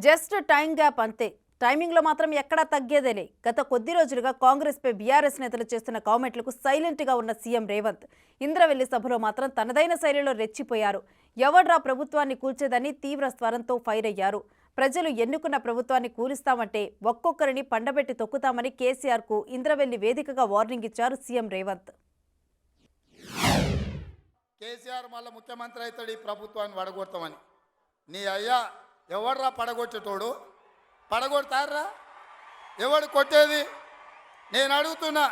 Just time gap అంతే. టైమింగ్లో మాత్రం ఎక్కడా తగ్గేదేలే. గత కొద్ది రోజులుగా కాంగ్రెస్పై బీఆర్ఎస్ నేతలు చేస్తున్న కామెంట్లకు సైలెంట్గా ఉన్న సీఎం రేవంత్ ఇంద్రవెల్లి సభలో మాత్రం తనదైన శైలిలో రెచ్చిపోయారు. ఎవడ్రా ప్రభుత్వాన్ని కూల్చేదని తీవ్ర స్వరంతో ఫైర్ అయ్యారు. ప్రజలు ఎన్నుకున్న ప్రభుత్వాన్ని కూలుస్తామంటే ఒక్కొక్కరిని పండబెట్టి తొక్కుతామని కేసీఆర్కు ఇంద్రవెల్లి వేదికగా వార్నింగ్ ఇచ్చారు సీఎం రేవంత్. కేసీఆర్ మళ్ళీ ముఖ్యమంత్రి అవుతాడు, ఈ ప్రభుత్వాన్ని పడగొడతామని. నీ అయ్యా ఎవడ్రా పడగొచ్చేటోడు? పడగొడతారా? ఎవడు కొట్టేది? నేను అడుగుతున్నా.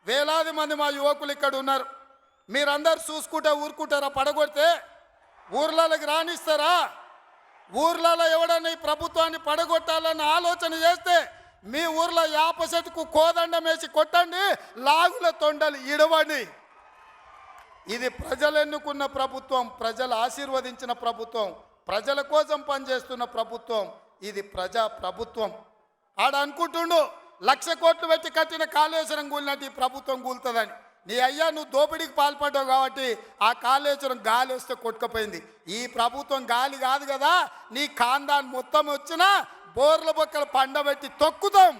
వేలాది మంది మా యువకులు ఇక్కడ ఉన్నారు. మీరందరూ చూసుకుంటే ఊరుకుంటారా? పడగొడితే ఊర్లలోకి రానిస్తారా? ఊర్లలో ఎవడన్నా ఈ ప్రభుత్వాన్ని పడగొట్టాలన్న ఆలోచన చేస్తే మీ ఊర్లో యాప చెట్టుకు కోదండం వేసి కొట్టండి, లాగుల తొండలు ఇడవండి. ఇది ప్రజలు ఎన్నుకున్న ప్రభుత్వం, ప్రజలు ఆశీర్వదించిన ప్రభుత్వం, ప్రజల కోసం పనిచేస్తున్న ప్రభుత్వం. ఇది ప్రజా ప్రభుత్వం. ఆడ అనుకుంటుండు 1,00,000 కోట్లు పెట్టి కట్టిన కాళేశ్వరం కూలినట్టు ఈ ప్రభుత్వం కూలుతుందని. నీ అయ్యా నువ్వు దోపిడీకి పాల్పడ్డావు కాబట్టి ఆ కాళేశ్వరం గాలి వస్తే కొట్టుకుపోయింది. ఈ ప్రభుత్వం గాలి కాదు కదా. నీ ఖాందాన్ మొత్తం వచ్చినా బోర్ల బొక్కలు పండబెట్టి తొక్కుతాం.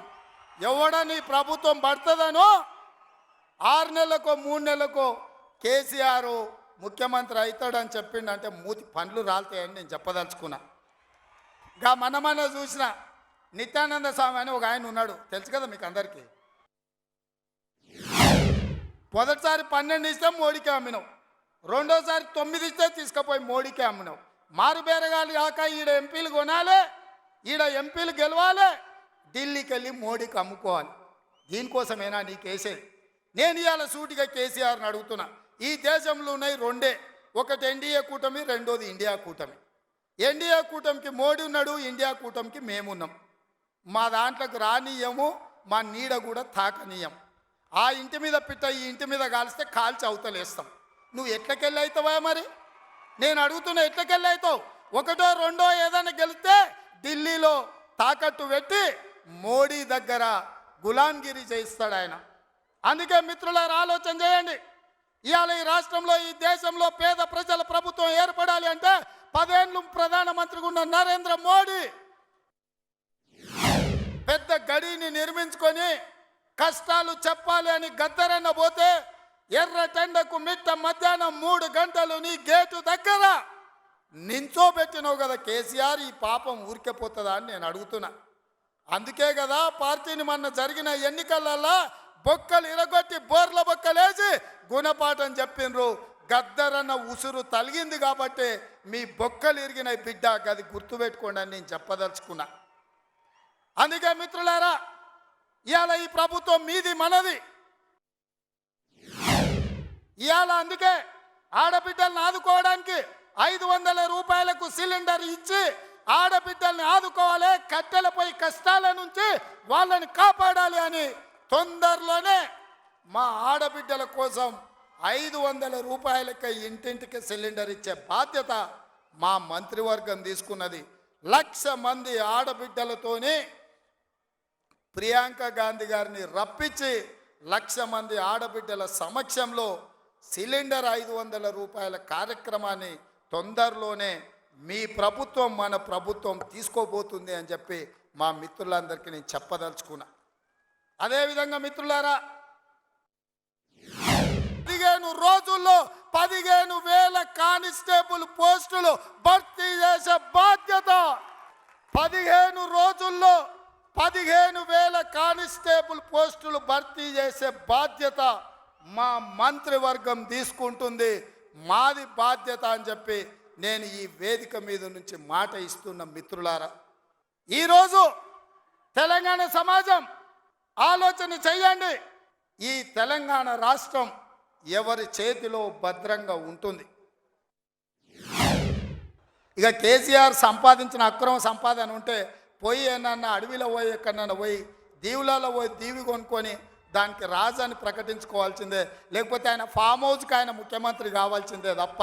ఎవడని ప్రభుత్వం పడుతుందనో 6 నెలలకో 3 నెలలకో కేసీఆర్ ముఖ్యమంత్రి అవుతాడని చెప్పిండంటే మూతి పండ్లు రాలుతాయని నేను చెప్పదలుచుకున్నా. గా మన చూసిన నిత్యానంద స్వామి అని ఒక ఆయన ఉన్నాడు, తెలుసు కదా మీకు అందరికీ. మొదటిసారి 12 ఇస్తే మోడీకే అమ్మినావు, రెండోసారి 9 ఇస్తే తీసుకుపోయి మోడీకే అమ్మినావు. మారు బేరగాలు కాక ఈడ ఎంపీలు కొనాలి, ఈడ ఎంపీలు గెలవాలి, ఢిల్లీకి వెళ్ళి మోడీకి అమ్ముకోవాలి. దీనికోసమేనా నీ కేసేది? నేను ఇవాళ సూటిగా కేసీఆర్ని అడుగుతున్నా. ఈ దేశంలో ఉన్నాయి రెండే, ఒకటి ఎన్డీఏ కూటమి, రెండోది ఇండియా కూటమి. ఎన్డీఏ కూటమికి మోడీ ఉన్నాడు, ఇండియా కూటమికి మేమున్నాం. మా దాంట్లోకి రానీయము, మా నీడ కూడా తాకనీయం. ఆ ఇంటి మీద పిట్ట ఈ ఇంటి మీద కాలిస్తే కాల్చి అవతలేస్తాం. నువ్వు ఎట్లకెళ్ళి అవుతావా? మరి నేను అడుగుతున్నా, ఎట్లకెళ్ళి అవుతావు? ఒకటో రెండో ఏదైనా గెలిస్తే ఢిల్లీలో తాకట్టు పెట్టి మోడీ దగ్గర గులాంగిరి చేయిస్తాడు ఆయన. అందుకే మిత్రులారా ఆలోచన చేయండి. ఇవాళ ఈ రాష్ట్రంలో ఈ దేశంలో పేద ప్రజల ప్రభుత్వం ఏర్పడాలి అంటే 10 ఏళ్ళు ప్రధానమంత్రిగా ఉన్న నరేంద్ర మోడీ పెద్ద గడిని నిర్మించుకొని కష్టాలు చెప్పాలి అని గద్దరన్న పోతే ఎర్రటెండకు మిట్ట మధ్యాహ్నం 3 గంటలు నీ గేటు దగ్గర నించోబెట్టినావు కదా కేసీఆర్. ఈ పాపం ఊరికెపోతుందా అని నేను అడుగుతున్నా. అందుకే కదా పార్టీని మొన్న జరిగిన ఎన్నికలలో బొక్కలు ఇరగొట్టి బోర్ల బొక్కలేసి గుణపాఠం చెప్పిండ్రు. గద్దరన్న ఉసురు తలిగింది కాబట్టి మీ బొక్కలు ఇరిగిన బిడ్డ, అది గుర్తుపెట్టుకోండి అని నేను చెప్పదలుచుకున్నా. అందుకే మిత్రులారా ఇవాళ ఈ ప్రభుత్వం మీది మనది. ఇవాళ అందుకే ఆడబిడ్డల్ని ఆదుకోవడానికి 500 రూపాయలకు సిలిండర్ ఇచ్చి ఆడబిడ్డల్ని ఆదుకోవాలి, కట్టెలపై కష్టాల నుంచి వాళ్ళని కాపాడాలి అని తొందరలోనే మా ఆడబిడ్డల కోసం 500 రూపాయలకి ఇంటింటికి సిలిండర్ ఇచ్చే బాధ్యత మా మంత్రివర్గం తీసుకున్నది. 1,00,000 మంది ఆడబిడ్డలతోనే ప్రియాంక గాంధీ గారిని రప్పించి 1,00,000 మంది ఆడబిడ్డల సమక్షంలో సిలిండర్ 500 రూపాయల కార్యక్రమాన్ని తొందరలోనే మీ ప్రభుత్వం మన ప్రభుత్వం తీసుకోబోతుంది అని చెప్పి మా మిత్రులందరికీ నేను చెప్పదలుచుకున్నా. అదేవిధంగా మిత్రులారా 15 రోజుల్లో 15,000 కానిస్టేబుల్ పోస్టులు భర్తీ చేసే బాధ్యత, 15 రోజుల్లో 15,000 కానిస్టేబుల్ పోస్టులు భర్తీ చేసే బాధ్యత మా మంత్రివర్గం తీసుకుంటుంది. మాది బాధ్యత అని చెప్పి నేను ఈ వేదిక మీద నుంచి మాట ఇస్తున్న మిత్రులారా, ఈరోజు తెలంగాణ సమాజం ఆలోచన చెయ్యండి. ఈ తెలంగాణ రాష్ట్రం ఎవరి చేతిలో భద్రంగా ఉంటుంది? ఇక కేసీఆర్ సంపాదించిన అక్రమ సంపాదన ఉంటే పోయి ఏమన్నా అడవిలో పోయి ఎక్కడన్నా పోయి దీవులలో పోయి దీవి కొనుక్కొని దానికి రాజాని ప్రకటించుకోవాల్సిందే, లేకపోతే ఆయన ఫామ్ హౌస్కి ఆయన ముఖ్యమంత్రి కావాల్సిందే తప్ప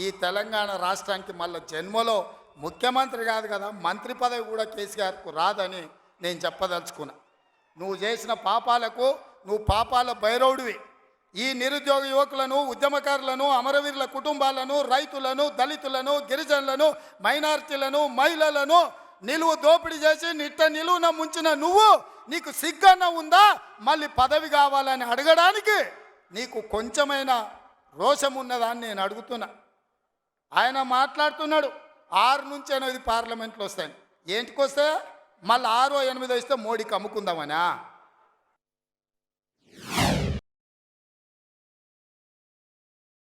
ఈ తెలంగాణ రాష్ట్రానికి మళ్ళీ జన్మలో ముఖ్యమంత్రి కాదు కదా, మంత్రి పదవి కూడా కేసీఆర్కు రాదని నేను చెప్పదలుచుకున్నా. నువ్వు చేసిన పాపాలకు నువ్వు పాపాల భైరవుడివి. ఈ నిరుద్యోగ యువకులను, ఉద్యమకారులను, అమరవీరుల కుటుంబాలను, రైతులను, దళితులను, గిరిజనులను, మైనారిటీలను, మహిళలను నిలువు దోపిడీ చేసి నిలువున ముంచిన నువ్వు నీకు సిగ్గన్న ఉందా మళ్ళీ పదవి కావాలని అడగడానికి? నీకు కొంచెమైనా రోషం ఉన్నదా అని నేను అడుగుతున్నా. ఆయన మాట్లాడుతున్నాడు 6 నుంచి 8 పార్లమెంట్లు వస్తాయి. ఏంటికి వస్తాయా? మళ్ళీ 6 8 ఇస్తే మోడీకి అమ్ముకుందామనా?